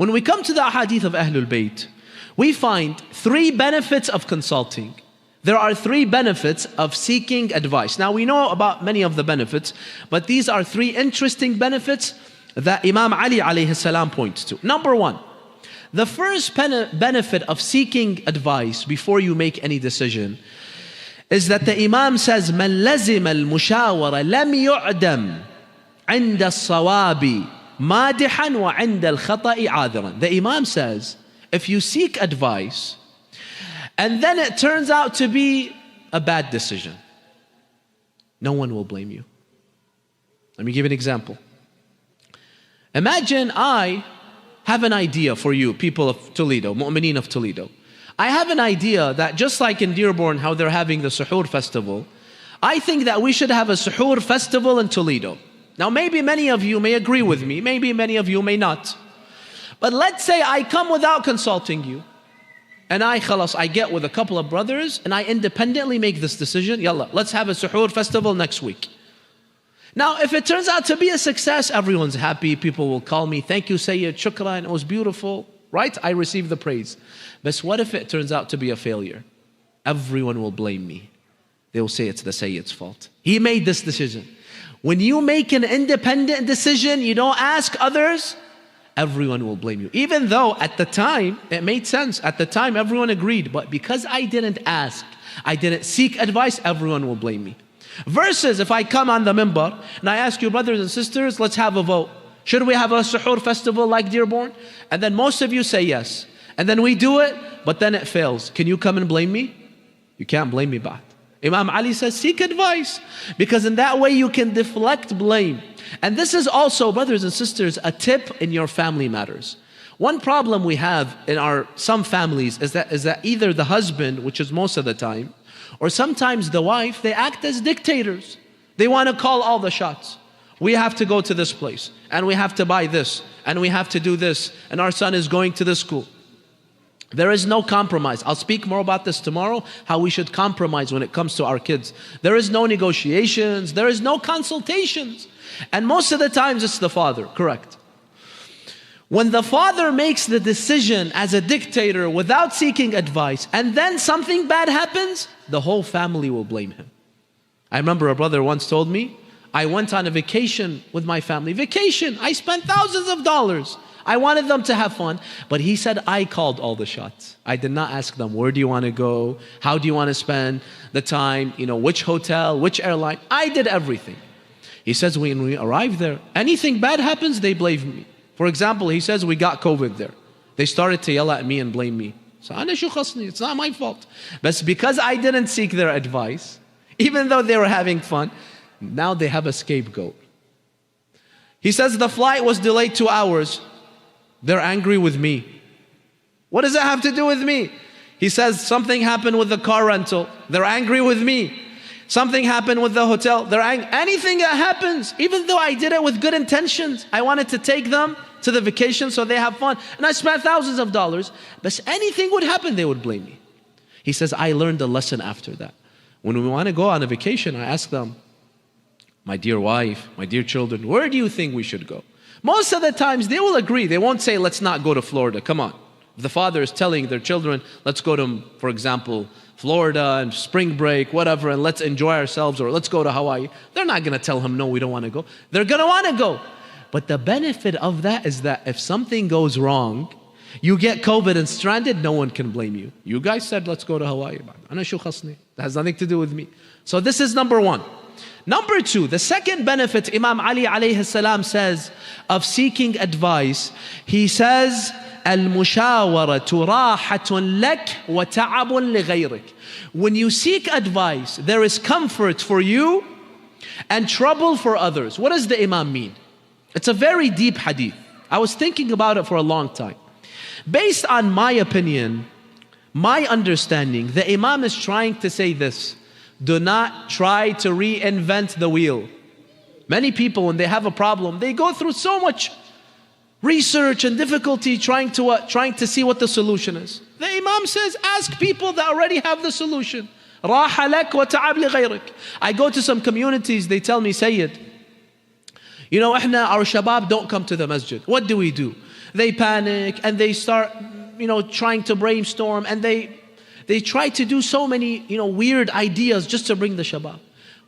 when we come to the hadith of Ahlul Bayt, we find 3 benefits of consulting. There are 3 benefits of seeking advice. Now we know about many of the benefits, but these are 3 interesting benefits that Imam Ali alayhi salam points to. Number 1, the first benefit of seeking advice before you make any decision is that the Imam says, مَنْ لَزِمَ الْمُشَاوَرَ لَمْ يُعْدَمْ عِنْدَ الصَّوَابِ مَادِحًا وَعِنْدَ الْخَطَأِ عَاذِرًا. The Imam says, if you seek advice and then it turns out to be a bad decision, no one will blame you. Let me give you an example. Imagine I have an idea for you, people of Toledo, mu'mineen of Toledo. I have an idea that just like in Dearborn, how they're having the Suhoor festival, I think that we should have a Suhoor festival in Toledo. Now maybe many of you may agree with me, maybe many of you may not. But let's say I come without consulting you, and I get with a couple of brothers, and I independently make this decision, yalla, let's have a Suhoor festival next week. Now, if it turns out to be a success, everyone's happy, people will call me, thank you Sayyid, shukran, it was beautiful, right? I receive the praise. But what if it turns out to be a failure? Everyone will blame me. They will say it's the Sayyid's fault. He made this decision. When you make an independent decision, you don't ask others, everyone will blame you. Even though at the time, it made sense. At the time, everyone agreed. But because I didn't ask, I didn't seek advice, everyone will blame me. Versus if I come on the minbar and I ask you, brothers and sisters, let's have a vote. Should we have a Suhoor festival like Dearborn? And then most of you say yes. And then we do it, but then it fails. Can you come and blame me? You can't blame me back. Imam Ali says, seek advice. Because in that way you can deflect blame. And this is also, brothers and sisters, a tip in your family matters. One problem we have in some families is that either the husband, which is most of the time, or sometimes the wife, they act as dictators. They want to call all the shots. We have to go to this place, and we have to buy this, and we have to do this, and our son is going to this school. There is no compromise. I'll speak more about this tomorrow, how we should compromise when it comes to our kids. There is no negotiations, there is no consultations. And most of the times it's the father, correct? When the father makes the decision as a dictator without seeking advice, and then something bad happens, the whole family will blame him. I remember a brother once told me, I went on a vacation with my family. Vacation, I spent thousands of dollars. I wanted them to have fun. But he said, I called all the shots. I did not ask them, where do you want to go? How do you want to spend the time? Which hotel, which airline? I did everything. He says, when we arrived there, anything bad happens, they blame me. For example, he says, we got COVID there. They started to yell at me and blame me. So, it's not my fault. But because I didn't seek their advice, even though they were having fun, now they have a scapegoat. He says, the flight was delayed 2 hours. They're angry with me. What does that have to do with me? He says, something happened with the car rental. They're angry with me. Something happened with the hotel. They're angry. Anything that happens, even though I did it with good intentions, I wanted to take them to the vacation so they have fun, and I spent thousands of dollars, but anything would happen, they would blame me. He says, I learned a lesson after that. When we want to go on a vacation, I ask them, my dear wife, my dear children, where do you think we should go? Most of the times they will agree. They won't say, let's not go to Florida. Come on. If the father is telling their children, let's go to, for example, Florida and spring break, whatever, and let's enjoy ourselves, or let's go to Hawaii. They're not going to tell him, no, we don't want to go. They're going to want to go. But the benefit of that is that if something goes wrong, you get COVID and stranded, no one can blame you. You guys said, let's go to Hawaii. That has nothing to do with me. So this is number 1. Number 2, the second benefit Imam Ali alayhi salam says of seeking advice, he says, الْمُشَاوَرَةُ رَاحَةٌ لَكْ وَتَعَبٌ لِغَيْرِكَ. When you seek advice, there is comfort for you and trouble for others. What does the Imam mean? It's a very deep hadith. I was thinking about it for a long time. Based on my opinion, my understanding, the Imam is trying to say this: do not try to reinvent the wheel. Many people, when they have a problem, they go through so much research and difficulty trying to see what the solution is. The Imam says, ask people that already have the solution. راح لك وتعب لغيرك. I go to some communities, they tell me, Sayyid, our shabab don't come to the masjid. What do we do? they panic and they start, trying to brainstorm, and they try to do so many, weird ideas just to bring the shabab.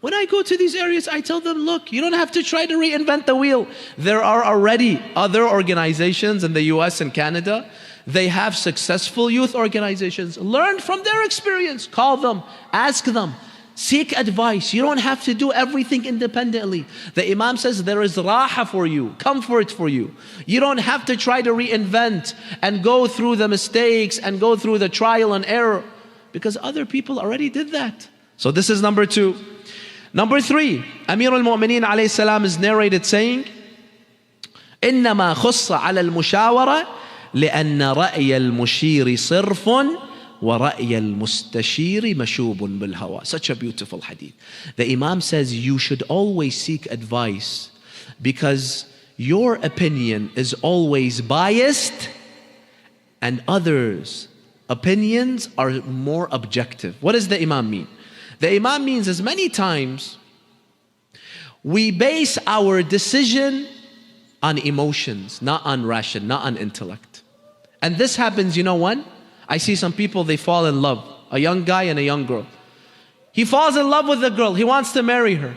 When I go to these areas, I tell them, look, you don't have to try to reinvent the wheel. There are already other organizations in the US and Canada. They have successful youth organizations. Learn from their experience. Call them, ask them, seek advice. You don't have to do everything independently. The Imam says there is raha for you, comfort for you. You don't have to try to reinvent and go through the mistakes and go through the trial and error, because other people already did that. So this is number 2. Number 3, Amir al-Mu'mineen alayhi salam is narrated saying, إنما خص على المشاورة لأن رأي المشير صرف ورأي المستشير مشوب بالهوى. Such a beautiful hadith. The Imam says you should always seek advice because your opinion is always biased and others' opinions are more objective. What does the Imam mean? The Imam means as many times we base our decision on emotions, not on ration, not on intellect. And this happens, when? I see some people, they fall in love. A young guy and a young girl. He falls in love with the girl. He wants to marry her.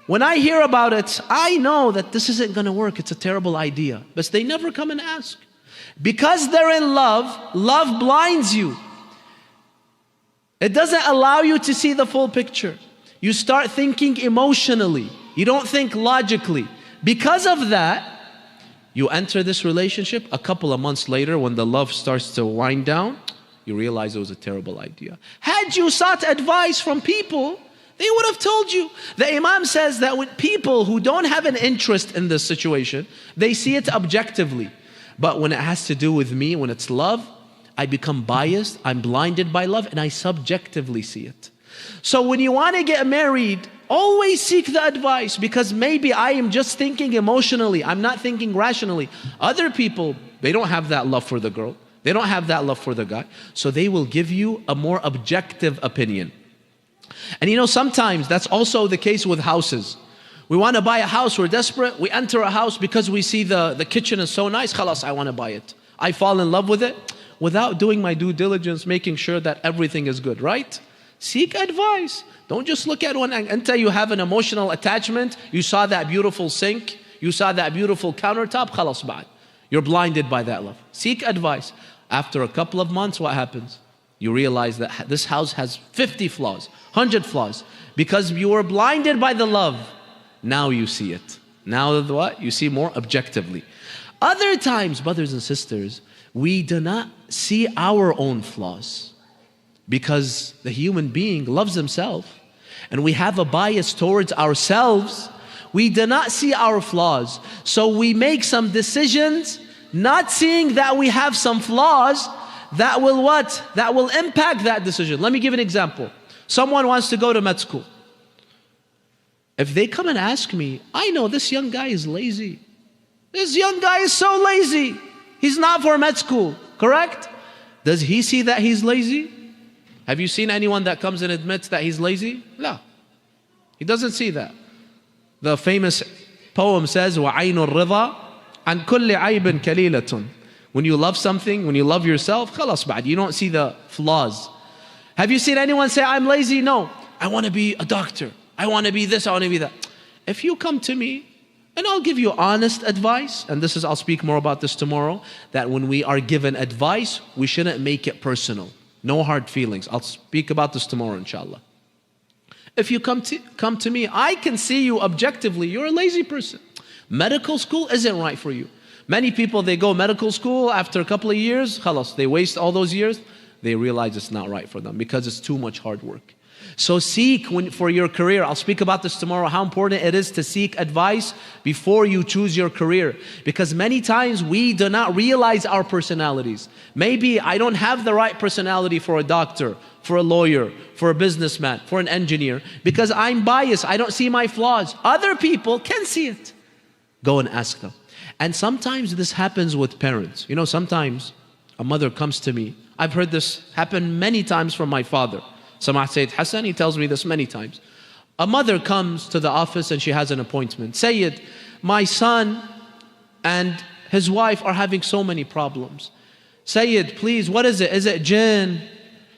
When I hear about it, I know that this isn't going to work. It's a terrible idea. But they never come and ask. Because they're in love, love blinds you. It doesn't allow you to see the full picture. You start thinking emotionally. You don't think logically. Because of that, you enter this relationship. A couple of months later, when the love starts to wind down, you realize it was a terrible idea. Had you sought advice from people, they would have told you. The Imam says that when people who don't have an interest in this situation, they see it objectively. But when it has to do with me, when it's love, I become biased, I'm blinded by love, and I subjectively see it. So when you want to get married, always seek the advice, because maybe I am just thinking emotionally, I'm not thinking rationally. Other people, they don't have that love for the girl, they don't have that love for the guy, so they will give you a more objective opinion. And sometimes that's also the case with houses. We want to buy a house, we're desperate, we enter a house because we see the kitchen is so nice, khalas, I want to buy it. I fall in love with it without doing my due diligence, making sure that everything is good, right? Seek advice. Don't just look at one until you have an emotional attachment. You saw that beautiful sink, you saw that beautiful countertop, khalas ba'd. You're blinded by that love. Seek advice. After a couple of months, what happens? You realize that this house has 50 flaws, 100 flaws. Because you were blinded by the love, now you see it. Now what? You see more objectively. Other times, brothers and sisters, we do not see our own flaws because the human being loves himself and we have a bias towards ourselves. We do not see our flaws. So we make some decisions not seeing that we have some flaws that will what? That will impact that decision. Let me give an example. Someone wants to go to med school. If they come and ask me, I know this young guy is lazy. This young guy is so lazy. He's not for med school, correct? Does he see that he's lazy? Have you seen anyone that comes and admits that he's lazy? No. He doesn't see that. The famous poem says, وَعَيْنُ الرِّضَى عَنْ كُلِّ عَيْبٍ كَلِيلَةٌ. When you love something, when you love yourself, خلاص بعد, you don't see the flaws. Have you seen anyone say, I'm lazy? No. I want to be a doctor. I want to be this, I want to be that. If you come to me, and I'll give you honest advice, and I'll speak more about this tomorrow, that when we are given advice, we shouldn't make it personal. No hard feelings. I'll speak about this tomorrow, inshallah. If you come to me, I can see you objectively, you're a lazy person. Medical school isn't right for you. Many people, they go medical school, after a couple of years, khalas, they waste all those years, they realize it's not right for them because it's too much hard work. So seek for your career. I'll speak about this tomorrow, how important it is to seek advice before you choose your career. Because many times we do not realize our personalities. Maybe I don't have the right personality for a doctor, for a lawyer, for a businessman, for an engineer, because I'm biased, I don't see my flaws. Other people can see it. Go and ask them. And sometimes this happens with parents. Sometimes a mother comes to me. I've heard this happen many times from my father. Sayed Hassan, he tells me this many times. A mother comes to the office and she has an appointment. Sayyid, my son and his wife are having so many problems. Sayyid, please, what is it? Is it jinn?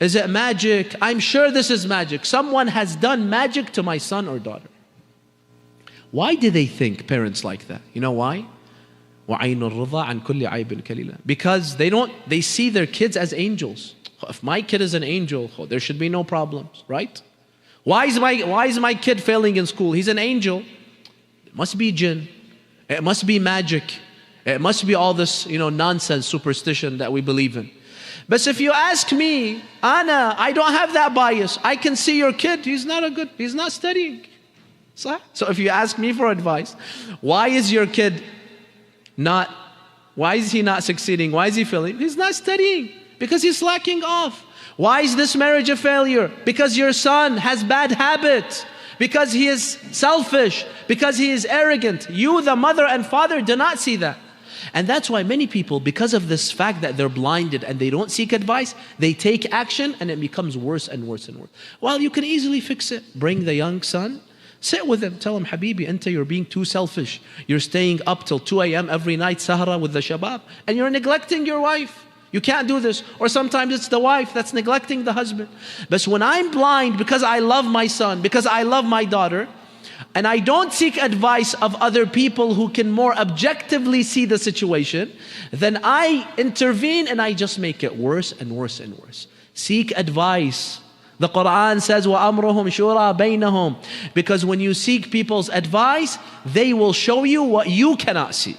Is it magic? I'm sure this is magic. Someone has done magic to my son or daughter. Why do they think, parents, like that? You know why? وَعَيْنُ الرِّضَى عَنْ كُلِّ عَيْبٍ كَلِيلًا. Because they see their kids as angels. If my kid is an angel, there should be no problems, right? Why is my kid failing in school? He's an angel. It must be jinn. It must be magic. It must be all this, nonsense, superstition that we believe in. But if you ask me, I don't have that bias. I can see your kid, he's not studying. So if you ask me for advice, why is he not succeeding? Why is he failing? He's not studying because he's slacking off. Why is this marriage a failure? Because your son has bad habits, because he is selfish, because he is arrogant. You, the mother and father, do not see that. And that's why many people, because of this fact that they're blinded and they don't seek advice, they take action and it becomes worse and worse and worse. Well, you can easily fix it. Bring the young son, sit with him, tell him, Habibi, you're being too selfish. You're staying up till 2 a.m. every night, sahara with the shabab, and you're neglecting your wife. You can't do this. Or sometimes it's the wife that's neglecting the husband. But when I'm blind because I love my son, because I love my daughter, and I don't seek advice of other people who can more objectively see the situation, then I intervene and I just make it worse and worse and worse. Seek advice. The Quran says, وَأَمْرُهُمْ شُورَى بَيْنَهُمْ. Because when you seek people's advice, they will show you what you cannot see.